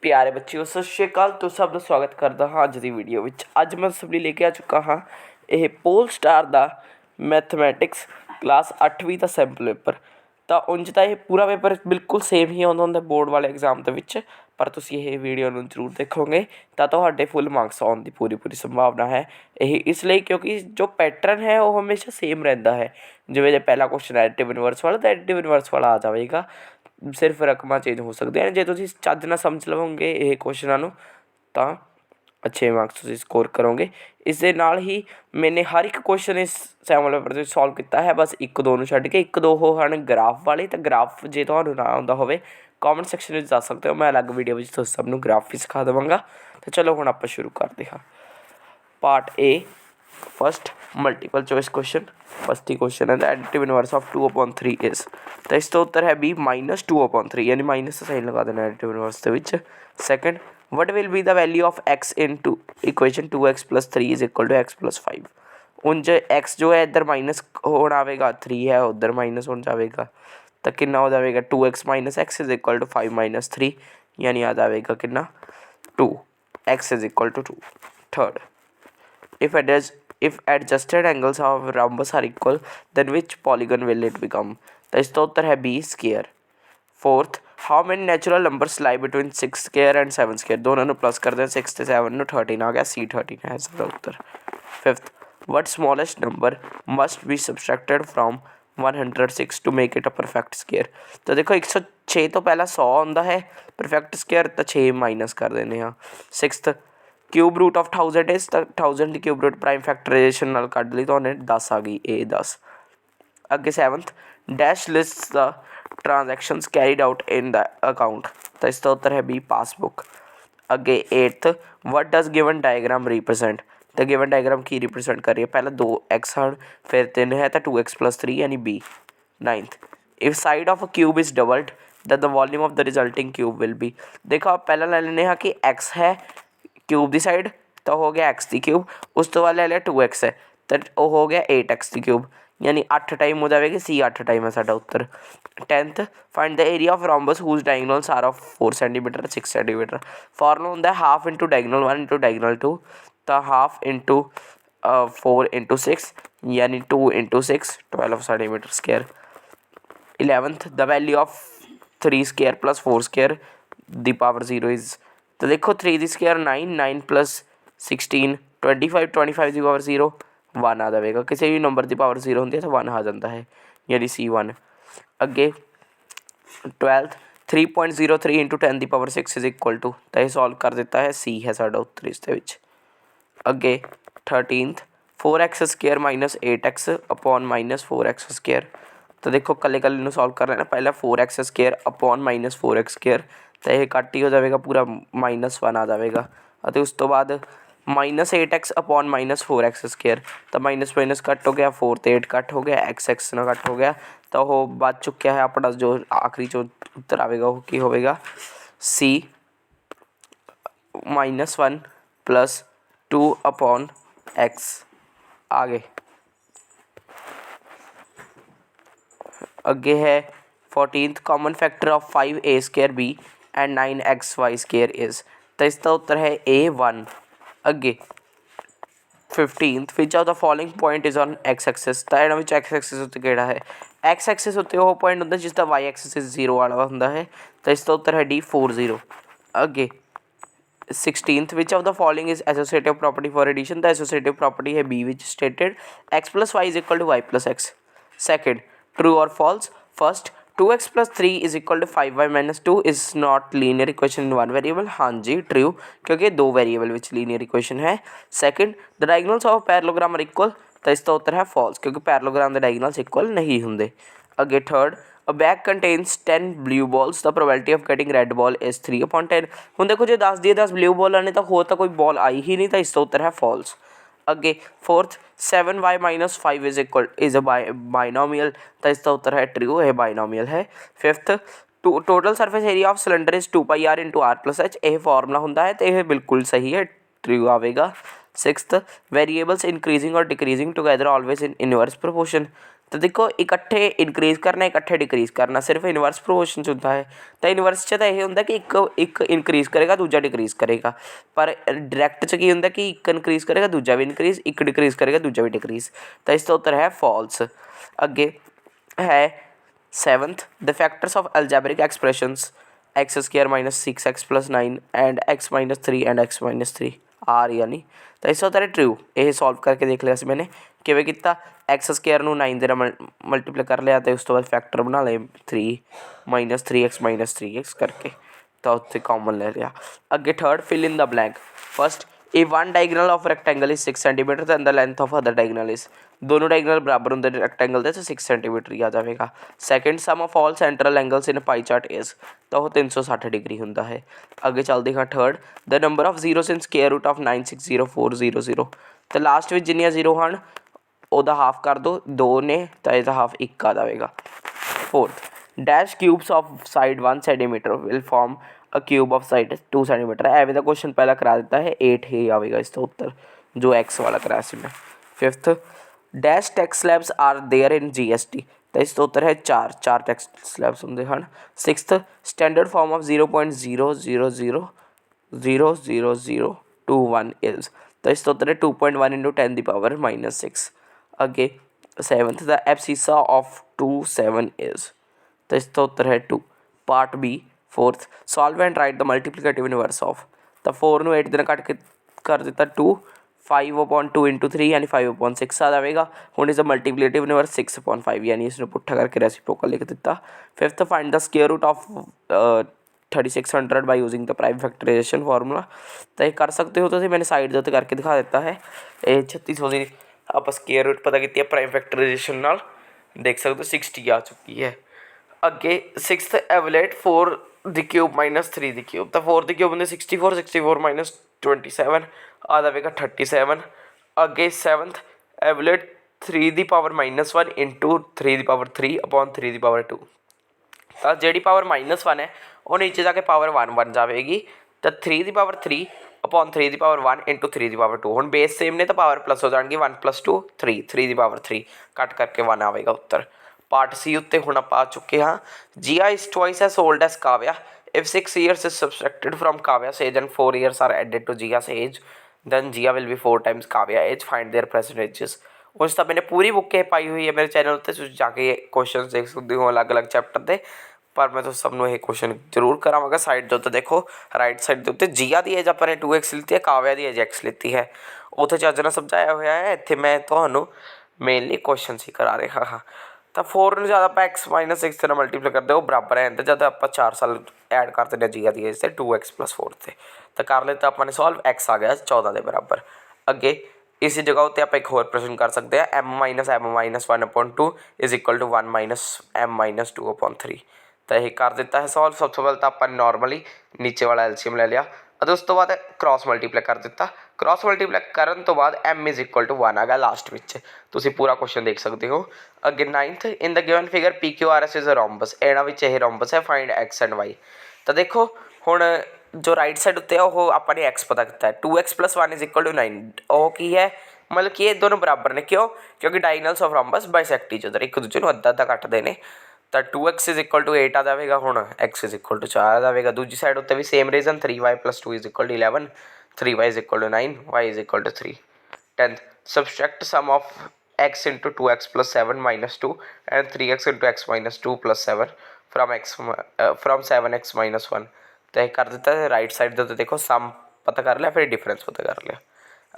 प्यारे बच्चों सत श्री अकाल। तो सब स्वागत करता हाँ अज की वीडियो में। अज मैं सब लिए लेके आ चुका हाँ यह पोल स्टार का मैथमैटिक्स क्लास 8वीं का सैंपल पेपर। तो उंज तो यह पूरा पेपर बिल्कुल सेम ही आता होंगे बोर्ड वाले एग्जाम के पर तुम ये वीडियो जरूर देखोगे तो फुल मार्क्स आने की पूरी पूरी संभावना है। यही इसलिए क्योंकि जो पैटर्न है वो हमेशा सेम रहता है। जिमें पहला क्वेश्चन एडिटिव इनवर्स वाला तो एडिटिव इनवर्स वाला आ जाएगा, सिर्फ रकम चेंज हो सकते हैं। जो तुम ਚੱਜ ਨਾਲ समझ ਲਵੋਗੇ ਇਹ क्वेश्चनों ਨੂੰ ਤਾਂ अच्छे मार्क्स तुम स्कोर करोगे। इस दे नाल ही मैंने हर एक क्वेश्चन इस सैंपल पेपर से सॉल्व किया है, बस एक दो छड्ड के। एक दो वो हैं ग्राफ वाले, तो ग्राफ जे तुहानूं ना आउंदा होवे कॉमेंट सैक्शन में दस सकते हो, मैं अलग वीडियो में तुम सब नूं ग्राफ भी सिखा देवांगा। तो चलो हुण आपां शुरू करते हाँ। Part A first multiple choice question. First ही क्वेश्चन है the additive inverse of 2/3 is. तो इसका उत्तर है बी -2/3, यानी माइनस साइन लगा देना एडिटिव इनवर्स के विच। Second what will be the value of x in to equation 2x + 3 is equal to x + 5। उंज एक्स जो है इधर माइनस होना आएगा, 3 है उधर माइनस हो जाएगा, तो कितना हो जाएगा 2x - x is equal to 5 - 3, यानी आ जाएगा कितना 2, x is equal to 2। Third if adjusted angles of rhombus are equal then which polygon will it become। तो इसका उत्तर है B square. Fourth how many natural numbers lie between 6 square and 7 square। दोनों ने plus कर दें 6 से 7 में 13 आ गया, सी 13 है इसका उत्तर। Fifth what smallest number must be subtracted from 106 to make it a perfect square। तो देखो 106 तो पहला 100 आता है, परफेक्ट स्क्वायर तो 6 माइनस कर देने हाँ। Sixth cube root of 1000 is, तो 1000 की क्यूब रूट प्राइम फैक्टराइजेशन नाल कढ़ ली तो उन्हें 10 आ गई, ए 10। अगे seventh dash list the transactions carried out in the account. तो इसका उत्तर है बी पासबुक। अगे eighth what does given diagram represent. तो गिवन डायग्राम की रिप्रेजेंट कर रही है, पहले 2x है फिर 3 है तो 2x + 3 यानी B. Ninth if side of a cube is doubled the volume of the resulting cube will be. देखो आप पहला ले लेने कि x है क्यूब की साइड तो हो गया x की क्यूब, उस तो बाद ले लिया 2x है तो वो हो गया 8x की क्यूब, यानी 8 टाइम हो जाएगी, सी 8 टाइम है साडा उत्तर। 10th find the area of rhombus whose diagonals are of 4 centimetre 6 centimetre. Formula होंगे half into diagonal 1 into diagonal 2, तो हाफ इंटू 4 इंटू 6 यानी 2 into 6 12 centimetre square. 11th the value of 3 square + 4 square the power 0 is. तो देखो 3 दी square 9, 9 + 16 25, 25 की power 0 1 आ जाएगा। किसी भी number की पावर 0 होती है तो 1 आ जाता है, यानी सी 1। अगे 12th 3.03 इंटू 10 की पावर 6 इज इक्वल टू, तो यह सॉल्व कर देता है, सी है साडा उत्तर इसके विच। अगे 13th 4x² - 8x upon -4x²। तो देखो कले कले सॉल्व कर लेना, पहले 4x² अपॉन -4x², तो यह कट ही हो जाएगा पूरा -1 आ जाएगा। और उस तो बाद -8x अपॉन -4x², तो माइनस माइनस कट हो गया, 4 तो 8 कट हो गया, x ना कट हो गया, तो वो बच चुका है अपना जो आखिरी जो उत्तर आएगा वो की होगा सी -1 + 2 अपॉन x। आगे अगे है 14th common factor of 5a² b and 9xy² is. तो इसका उत्तर है a1। अगे 15th which of the following point is on x axis. तो इन्होंने x एक्सिस उत्ते केड़ा है, x एक्सिस उत्ते वो पॉइंट होंगे जिसका y एक्सिस 0 वाला होंगे है, तो इसका उत्तर है D 40। अगे 16th which of the following is associative property for addition. The associative property है B which stated x + y is equal to y + x। Second true और false. First 2x + 3 is equal to 5y - 2 is not linear equation in one variable. हाँ जी true, क्योंकि 2 variable विच linear equation है। Second the diagonals of parallelogram are equal. तो इसका उत्तर है फॉल्स, क्योंकि पैरेललोग्राम के डायगोनल्स इक्वल नहीं होंगे। अगे third a bag contains 10 blue balls the probability of getting red ball is 3/10। हूँ देखो जो 10 दिए 10 ब्लू बॉल आने तो हो तो कोई बॉल आई ही नहीं, तो इसका उत्तर है फॉल्स। अगे fourth 7y - 5 is a binomial. तो इसका उत्तर है ट्रू, है बाइनोमियल है। Fifth total surface area of cylinder is 2πr × r + h। यह फॉर्मूला होंगे है तो यह बिल्कुल सही है, ट्रू आएगा। सिक्स्थ वेरिएबल्स इंक्रीजिंग और decreasing together always in inverse proportion. तो देखो इकट्ठे इनक्रीज़ करना इकट्ठे डिक्रीज़ करना सिर्फ इनवर्स प्रोपोर्शन 'ਚ ਹੁੰਦਾ है। तो इनवर्स 'ਚ ਤਾਂ ਇਹ ਹੁੰਦਾ ਕਿ ਇੱਕ ਇਨਕਰੀਜ਼ ਕਰੇਗਾ ਦੂਜਾ ਡਿਕਰੀਜ਼ ਕਰੇਗਾ, ਪਰ ਡਾਇਰੈਕਟ 'ਚ ਕੀ ਹੁੰਦਾ ਕਿ ਇੱਕ ਇਨਕਰੀਜ਼ ਕਰੇਗਾ ਦੂਜਾ ਵੀ ਇਨਕਰੀਜ਼, ਇੱਕ ਡਿਕਰੀਜ਼ ਕਰੇਗਾ ਦੂਜਾ ਵੀ ਡਿਕਰੀਜ਼। ਤਾਂ ਇਸ ਦਾ ਉੱਤਰ ਹੈ ਫਾਲਸ। ਅੱਗੇ ਹੈ 7th the factors of algebraic expressions x square minus 6x plus 9 and x minus 3 and x minus 3 are यानी। तो इस तरह ट्रू ये सॉल्व करके देख लिया मैंने किवें किया। एक्स स्क्र 9 दे मल्टीप्लाई कर लिया तो उस तो बाद फैक्टर बना ले 3 माइनस 3x करके तो उत्थे कॉमन ले लिया। अगे third fill in the blank. First a one diagonal of rectangle is 6 centimetre then the length of other diagonal is. दोनों डायगोनल बराबर होंगे रैक्टेंगल के तो 6 सेंटीमीटर ही आ जाएगा। Second sum of all central angles in pie chart is तो वह 360 डिग्री होंगे है। अगे चलते हाँ third the number of zeros in square root of 960400। तो लास्ट में जिन्नियां जीरो हैं वह हाफ कर दो, दो ने तो यह हाफ एक आ जाएगा। Fourth dash cubes of side 1 centimetre will form a cube of side 2 centimetre. एवं का क्वेश्चन पहला करा देता है 8 ही आएगा इसका उत्तर जो एक्स वाला कराया से मैं। Fifth dash tax slabs are there in GST तो इसका उत्तर है 4 टैक्स स्लैब्स होंगे हैं। Sixth standard form of 0.00000021 is तो इसका उत्तर है 2.1 इंटू 10 दी पावर -6। अगे seventh the abscissa of 2 7 is तो इसका उत्तर है 2 part B. Fourth solve and write the multiplicative inverse of तो 4 ਨੂੰ 8 ਦੇ ਨਾਲ ਕੱਟ ਕੇ कर ਦਿੱਤਾ 2 5/2 इंटू 3 यानी 5/6 आ जाएगा। ਹੁਣ इसका मल्टीप्लिकेटिव इनवर्स 6/5 यानी इसने पुट्ठा करके रेसिप्रोकल लिख दिता। Fifth find the square root of 3600 by using the prime factorisation formula. तो ये कर सकते हो तो मैंने साइड के करके दिखा देता है। ये 3600 की आप स्क्वायर रूट पता की प्राइम फैक्टराइजेशन नाल देख सकते हो 60 आ चुकी है। अगे sixth evaluate 4 the cube minus 3 the cube तो 4 द क्यूब होंगे 64 माइनस 27 आ जाएगा 37। अगे seventh evaluate 3 the power -1 into 3 the power 3 upon 3 the power 2 तो जी पावर -1 है वो नीचे जाके पावर 1 बन जाएगी। तो 3 the power 3 upon 3 the power 1 into 3 the power 2 हम बेस सेम ने तो पावर प्लस हो जाएगी 1 + 2 3 दी पावर 3 कट करके 1 आएगा उत्तर। पार्ट सी उत्ते हुण आप आ चुके हाँ। Jiya is twice as old as Kavya if 6 years is subtracted from Kavya's age and 4 years are added to Jia's age then Jia will be 4 times Kavya age find their present ages। उस तो मैंने पूरी बुक के पाई हुई है मेरे channel पर तुम जाके क्वेश्चन देख सकते हो अलग अलग चैप्टर के। पर मैं तो सबनों ये क्वेश्चन जरूर करावांगा। साइड के उत्ते देखो राइट साइड के उत्ते जिया की एज अपने 2x लीती है काव्या की एज x लीती है उत्थे चज नाल समझाया हुआ है। इत्थे मैं तुहानूं मेनली क्वेश्चन ही करा रहा हाँ। तो 4 में जब आप x - 6 से मल्टीप्लाई करते हो बराबर है जब आप 4 साल ऐड करते हैं जिया की एज से 2x + 4 से तो कर लेते अपने सॉल्व x आ गया 14 के बराबर। अगे इसी जगह उत्ते आप एक होर प्रश्न कर सकते हैं m - m - 1/2 is equal to 1 - m - 2/3 तो यही कर देता है सॉल्व। सबसे पहले तो अपन नॉर्मली नीचे वाला एलसीएम ले लिया और उस तो बाद क्रॉस मल्टीप्लाई कर दिता। क्रॉस मल्टीप्लाई करन तो बाद m = 1 आ गया लास्ट में तुम पूरा क्वेश्चन देख सकते हो। अगे 9th in the given figure PQRS is a rhombus एना विच यह रोम्बस है फाइंड x एंड y। तो देखो हुण जो राइट साइड उत्ते वो अपने x पता किया है 2x + 1 = 9 वो की है मतलब कि ये दोनों बराबर ने क्यों क्योंकि diagonals of rhombus bisect each other एक दूसरे अद्धा कटते हैं। तो 2x = 8 आ जाएगा हूँ x = 4 आ जाएगा। दूसरी साइड उत्ते भी same reason 3y + 2 = 11 3y = 9 y = 3। 10th subtract sum of x into 2x + 7 - 2 and 3x into x - 2 + 7 from 7x - 1 तो यह कर देता है। राइट साइड तो देखो सम पता कर लिया फिर डिफरेंस पता कर लिया।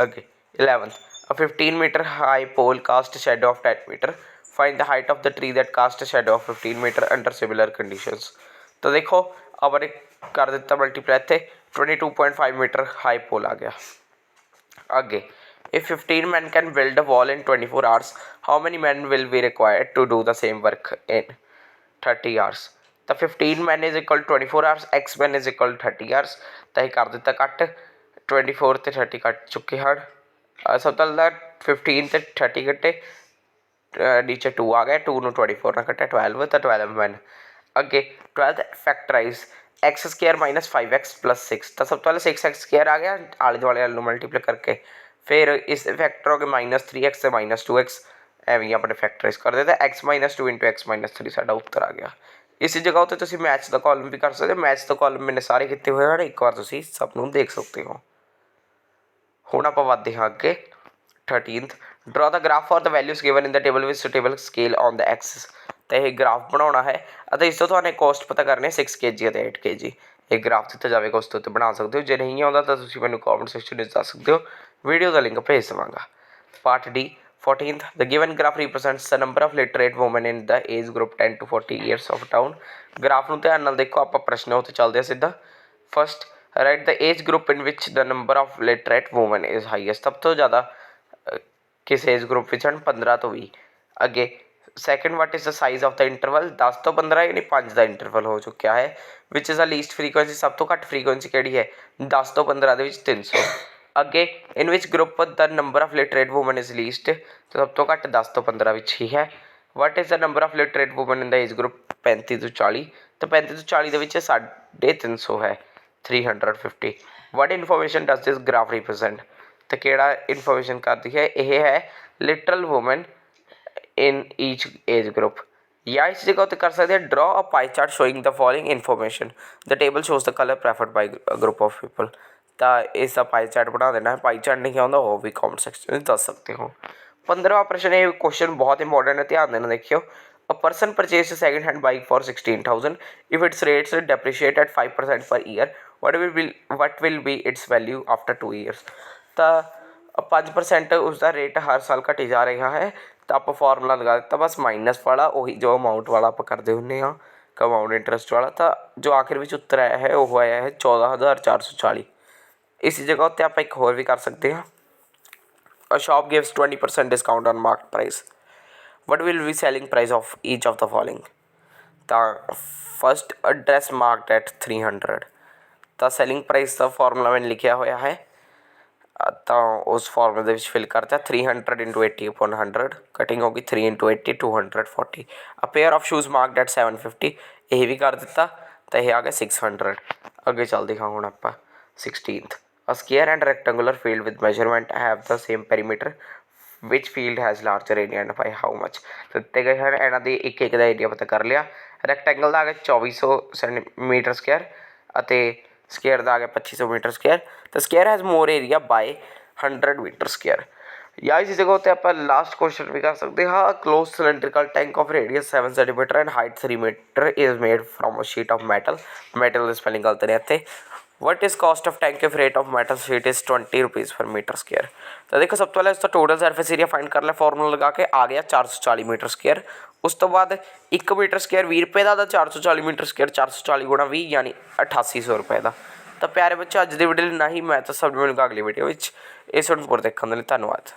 Okay 11th a 15 meter high pole cast shadow of 10 meter find the height of the tree that cast a shadow of 15 meter under similar conditions। तो देखो अब मैंने कर देता मल्टीप्लाई थे 22.5 मीटर हाई पोल आ गया। आगे if 15 men can build a wall in 24 hours how many men will be required to do the same work in 30 hours। तो 15 men is equal to 24 hours x men is equal to 30 hours तो यह कर दिता cut 24 ते 30 cut चुके हैं। सब तो 15 ते 30 कटे नीचे 2 आ गए 2 ਨੂੰ 24 ਨਾਲ ਕੱਟਿਆ 12 तो 12 मैन। अगे 12th फैक्टराइज x² - 5x + 6 तो सब तो पहले 6x² आ गया आले दुआले मल्टीप्लाई करके फिर इस फैक्टर हो गए -3x से -2x ਐਵੇਂ ਹੀ ਆਪਣੇ ਫੈਕਟਰਾਈਜ਼ ਕਰਦੇ ਤਾਂ x-2 × x-3 ਸਾਡਾ ਉੱਤਰ ਆ ਗਿਆ। इस जगह उत्ते तुसीं मैच का कॉलम भी कर सकते हो। मैच का कॉलम मैंने सारे किए हुए हैं, एक बार तुसीं सब नूं देख सकते हो। हुण आपां वधदे हां अगे 13th draw the graph for the values given in the table with suitable scale on the axis. तो यह ग्राफ बनाना है ਅਤੇ ਇਸ ਤੋਂ ਤੁਹਾਨੂੰ ਕੋਸਟ ਪਤਾ ਕਰਨੀ ਹੈ 6 kg ਅਤੇ 8 kg। ਇਹ ਗ੍ਰਾਫ ਦਿੱਤਾ ਜਾਵੇਗਾ ਉਸ ਤੋਂ ਉੱਤੇ ਬਣਾ ਸਕਦੇ ਹੋ। ਜੇ ਨਹੀਂ ਆਉਂਦਾ ਤਾਂ ਤੁਸੀਂ ਮੈਨੂੰ ਕਮੈਂਟ ਸੈਕਸ਼ਨ ਵਿੱਚ ਦੱਸ ਸਕਦੇ ਹੋ, ਵੀਡੀਓ ਦਾ ਲਿੰਕ ਭੇਜ ਦੇਵਾਂਗਾ। Part D 14th the given graph represents the number of literate women in the age group 10 to 40 years of town। Graph ਨੂੰ ਧਿਆਨ ਨਾਲ ਦੇਖੋ, ਆਪਾਂ ਪ੍ਰਸ਼ਨ ਉੱਤੇ ਚੱਲਦੇ ਹਾਂ ਸਿੱਧਾ। First write the age group in which the number of literate woman is highest. ਸਭ ਤੋਂ ਜ਼ਿਆਦਾ किस एज ग्रुप में 15 तो 20। अगे second what is the size of the interval 10 तो 15 यानी 5 का इंटरवल हो चुका है। Which is the least frequency सब तो घट फ्रीकुएंसी केड़ी है 10 तो 15 के 300। अगे in which group the number of literate woman is least तो सब तो घट 10 तो 15 ही है। What is the number of literate woman in the age group 35 तो 40 तो 35 तो 40 के 350 है 350। What information does this graph represent तो केड़ा इन्फॉर्मेशन करती है यह है literal woman in each age group. या इस जगह उत्ते कर सकते हैं draw a pie chart showing the following information the table shows the colour preferred by group of people. तो इसका पाई चार्ट बना देना है। पाई चार्ट नहीं आता वो भी कॉमेंट सेक्शन में दस सकते हो। 15वां प्रश्न ये क्वेश्चन बहुत इंपॉर्टेंट है, ध्यान देना। देखियो a person purchase second hand bike for 16,000 if its rate depreciate at 5% per year what will be its value after 2 years. तो 5% उसका रेट हर साल घटी जा रहा है। तो आप फॉर्मूला लगा दिता बस माइनस वाला वही जो अमाउंट वाला आप करते होंगे हाँ कंपाउंड इंटरस्ट वाला। तो जो आखिर में उत्तर आया है वो आया है 14,440। इसी जगह उत्ते आप एक होर भी कर सकते हैं। A shop gives 20% discount on market price what will be selling price of each of the following. तो फस्ट ड्रेस मार्क्ड एट 300। तो सेलिंग प्राइस का फॉर्मूला मैंने लिखा हुआ है तो उस फॉर्मूले में फिल करता 300 × 80/100 कटिंग होगी 3 × 80 240। A pair of shoes marked at 750 यही भी कर दिता तो यह आ गया 600। अगे चलते हाँ हूँ आप 16th a square and rectangular field with measurement have the same perimeter which field has larger area and by how much. दिते गए हैं इन्हों के एक एक का एरिया पता कर लिया। रैक्टेंगल का आ गया 2400 सेंटीमीटर स्क्वायर स्क्वायर का आ गया 2500 मीटर स्क्वायर। तो square has more area by 100 metre square. या इसी जगह होते आप लास्ट क्वेश्चन भी कर सकते हैं। हाँ close cylindrical tank of radius 7 centimetre and height 3 metre is made from a sheet of metal. Metal spelling गलत नहीं आते। What is cost of tank if rate of metal sheet is 20 rupees per metre square. तो देखो सब तो पहले इसका total surface area find कर लिया फॉर्मूला लगा के आ गया 440 मीटर स्क्वायर। उस तो बाद 1 मीटर स्क्वायर 20 रुपये का 440 मीटर स्क्वायर 440 × 20 यानी 8800 रुपये का। तो प्यारे बच्चों अज की वीडियो ना ही मैं तो सब मिलूंगा अगली वीडियो इस देखने धन्यवाद।